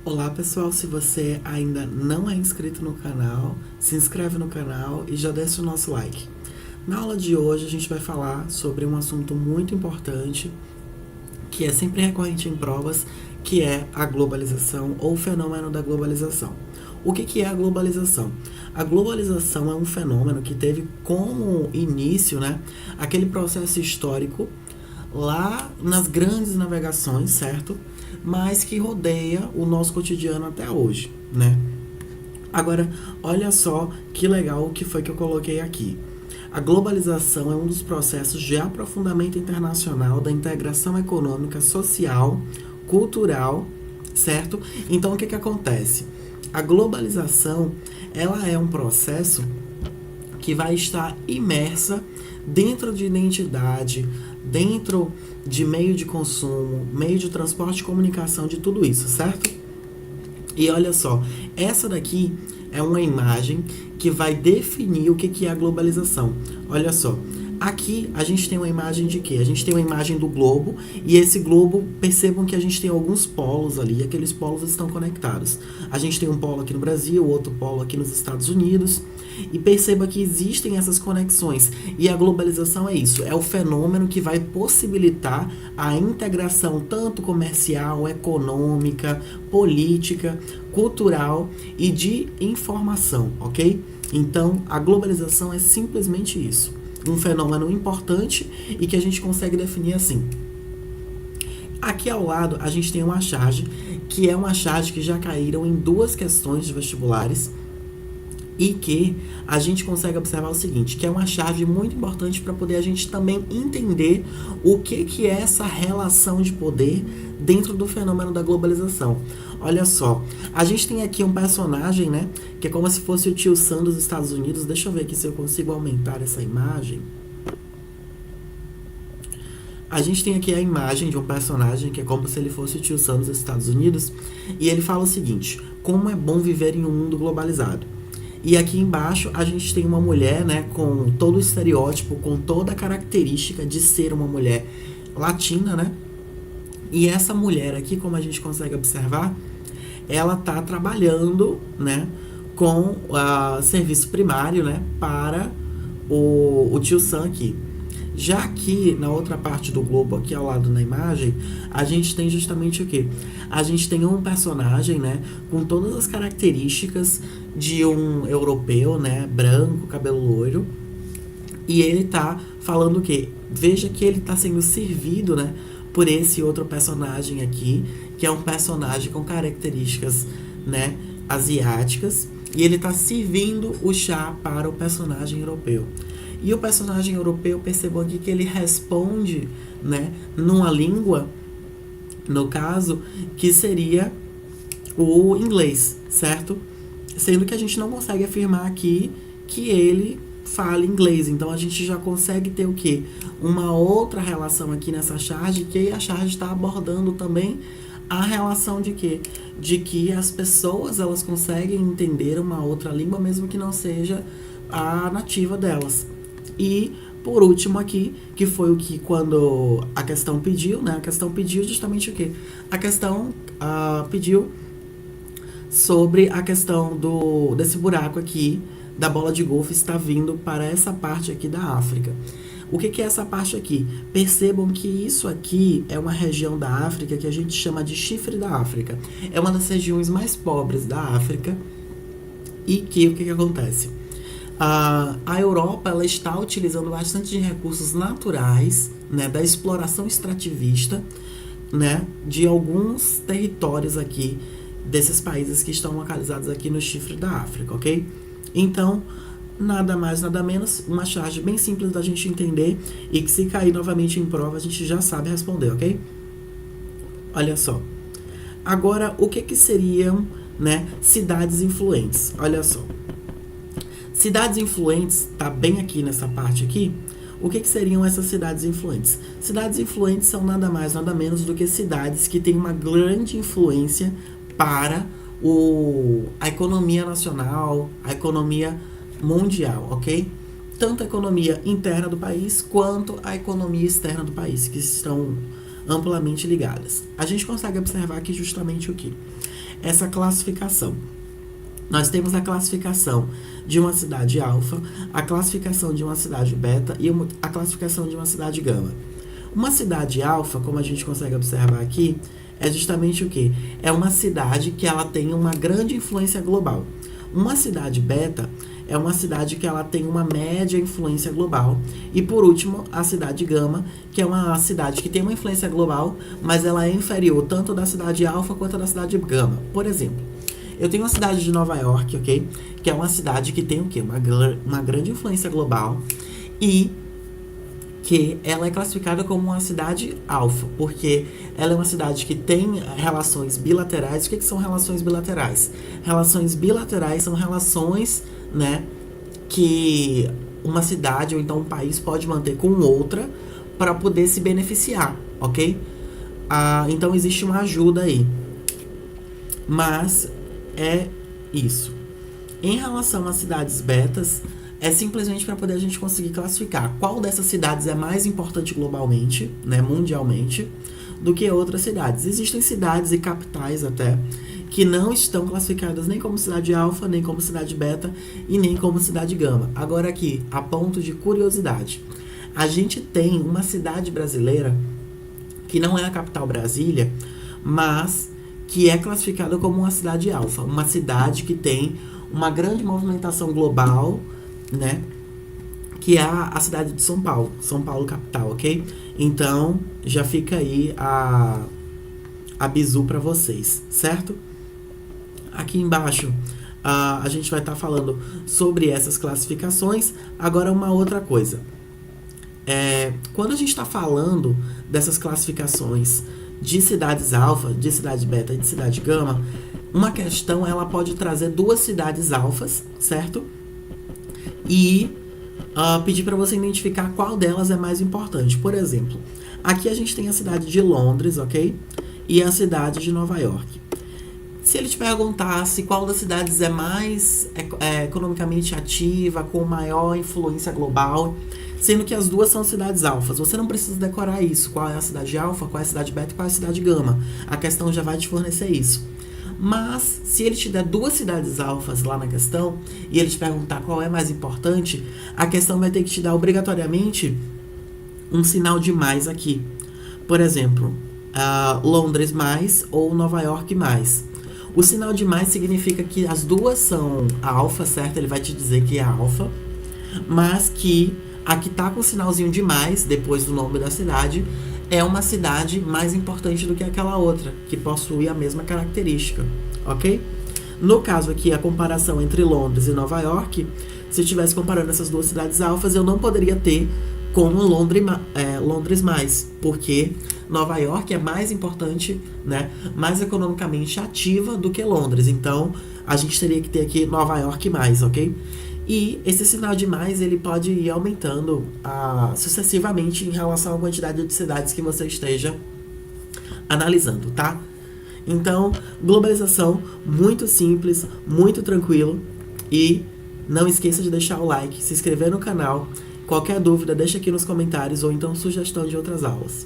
Olá pessoal, se você ainda não é inscrito no canal, se inscreve no canal e já deixa o nosso like. Na aula de hoje a gente vai falar sobre um assunto muito importante, que é sempre recorrente em provas, que é a globalização ou o fenômeno da globalização. O que é a globalização? A globalização é um fenômeno que teve como início, aquele processo histórico lá nas grandes navegações, certo? Mas que rodeia o nosso cotidiano até hoje, né? Agora, olha só que legal o que foi que eu coloquei aqui. A globalização é um dos processos de aprofundamento internacional da integração econômica, social, cultural, certo? Então, o que acontece? A globalização, ela é um processo que vai estar imersa dentro de identidade, dentro de meio de consumo, meio de transporte e comunicação, de tudo isso, certo? E olha só, essa daqui é uma imagem que vai definir o que é a globalização. Olha só, aqui a gente tem uma imagem de quê? A gente tem uma imagem do globo, e esse globo, percebam que a gente tem alguns polos ali, aqueles polos estão conectados. A gente tem um polo aqui no Brasil, outro polo aqui nos Estados Unidos, e perceba que existem essas conexões. E a globalização é isso, é o fenômeno que vai possibilitar a integração tanto comercial, econômica, política, cultural e de informação, ok? Então, a globalização é simplesmente isso. Um fenômeno importante e que a gente consegue definir assim. Aqui ao lado a gente tem uma charge, que é uma charge que já caíram em 2 questões de vestibulares e que a gente consegue observar o seguinte, que é uma chave muito importante para poder a gente também entender o que é essa relação de poder dentro do fenômeno da globalização. Olha só, a gente tem aqui um personagem, que é como se fosse o tio Sam dos Estados Unidos. Deixa eu ver aqui se eu consigo aumentar essa imagem. A gente tem aqui a imagem de um personagem que é como se ele fosse o tio Sam dos Estados Unidos, e ele fala o seguinte: como é bom viver em um mundo globalizado. E aqui embaixo a gente tem uma mulher, com todo o estereótipo, com toda a característica de ser uma mulher latina, E essa mulher aqui, como a gente consegue observar, ela tá trabalhando, com serviço primário, para o tio Sam aqui. Já aqui, na outra parte do globo, aqui ao lado na imagem, a gente tem justamente o quê? A gente tem um personagem, com todas as características de um europeu, branco, cabelo loiro. E ele tá falando o quê? Veja que ele tá sendo servido, por esse outro personagem aqui, que é um personagem com características, asiáticas. E ele tá servindo o chá para o personagem europeu. E o personagem europeu, percebam aqui que ele responde, numa língua, no caso, que seria o inglês, certo? Sendo que a gente não consegue afirmar aqui que ele fala inglês. Então, a gente já consegue ter o quê? Uma outra relação aqui nessa charge, que a charge está abordando também a relação de quê? De que as pessoas, elas conseguem entender uma outra língua, mesmo que não seja a nativa delas. E, por último aqui, que foi o que quando a questão pediu, a questão pediu justamente o quê? A questão pediu sobre a questão desse buraco aqui, da bola de golfe, está vindo para essa parte aqui da África. O que é essa parte aqui? Percebam que isso aqui é uma região da África que a gente chama de chifre da África. É uma das regiões mais pobres da África. E que o que acontece? A Europa, ela está utilizando bastante de recursos naturais, da exploração extrativista, de alguns territórios aqui desses países que estão localizados aqui no chifre da África, ok? Então, nada mais, nada menos, uma charge bem simples da gente entender e que, se cair novamente em prova, a gente já sabe responder, ok? Olha só. Agora, o que seriam, cidades influentes? Olha só. Cidades influentes, tá bem aqui nessa parte aqui. O que seriam essas cidades influentes? Cidades influentes são nada mais, nada menos do que cidades que têm uma grande influência para a economia nacional, a economia mundial, ok? Tanto a economia interna do país quanto a economia externa do país, que estão amplamente ligadas. A gente consegue observar aqui justamente o que? Essa classificação. Nós temos a classificação de uma cidade alfa, a classificação de uma cidade beta e a classificação de uma cidade gama. Uma cidade alfa, como a gente consegue observar aqui, é justamente o que? É uma cidade que ela tem uma grande influência global. Uma cidade beta é uma cidade que ela tem uma média influência global. E por último, a cidade gama, que é uma cidade que tem uma influência global, mas ela é inferior tanto da cidade alfa quanto da cidade gama. Por exemplo, eu tenho a cidade de Nova York, ok? Que é uma cidade que tem o quê? Uma grande influência global e que ela é classificada como uma cidade alfa, porque ela é uma cidade que tem relações bilaterais. O que são relações bilaterais? Relações bilaterais são relações, né, que uma cidade ou então um país pode manter com outra para poder se beneficiar, ok? Então existe uma ajuda aí. Mas é isso. Em relação às cidades betas, é simplesmente para poder a gente conseguir classificar qual dessas cidades é mais importante globalmente, né, mundialmente, do que outras cidades. Existem cidades e capitais até que não estão classificadas nem como cidade alfa, nem como cidade beta e nem como cidade gama. Agora aqui, a ponto de curiosidade, a gente tem uma cidade brasileira que não é a capital Brasília, mas que é classificada como uma cidade alfa, uma cidade que tem uma grande movimentação global, né, que é a cidade de São Paulo capital, ok? Então, já fica aí a bizu para vocês, certo? Aqui embaixo, a gente vai estar falando sobre essas classificações. Agora, uma outra coisa. Quando a gente está falando dessas classificações de cidades alfa, de cidade beta e de cidade gama, uma questão, ela pode trazer duas cidades alfas, certo? E pedir para você identificar qual delas é mais importante. Por exemplo, aqui a gente tem a cidade de Londres, ok? E a cidade de Nova York. Se ele te perguntasse qual das cidades é mais economicamente ativa, com maior influência global, sendo que as duas são cidades alfas, você não precisa decorar isso. Qual é a cidade alfa, qual é a cidade beta e qual é a cidade gama. A questão já vai te fornecer isso. Mas, se ele te der duas cidades alfas lá na questão, e ele te perguntar qual é mais importante, a questão vai ter que te dar obrigatoriamente um sinal de mais aqui. Por exemplo, Londres mais ou Nova York mais. O sinal de mais significa que as duas são alfa, certo? Ele vai te dizer que é alfa, mas que a que tá com o sinalzinho de mais, depois do nome da cidade, é uma cidade mais importante do que aquela outra, que possui a mesma característica, ok? No caso aqui, a comparação entre Londres e Nova York, se eu estivesse comparando essas duas cidades alfas, eu não poderia ter como Londres mais, porque Nova York é mais importante, né, mais economicamente ativa do que Londres. Então, a gente teria que ter aqui Nova York mais, ok? E esse sinal de mais, ele pode ir aumentando sucessivamente em relação à quantidade de cidades que você esteja analisando, tá? Então, globalização, muito simples, muito tranquilo. E não esqueça de deixar o like, se inscrever no canal. Qualquer dúvida, deixa aqui nos comentários ou então sugestão de outras aulas.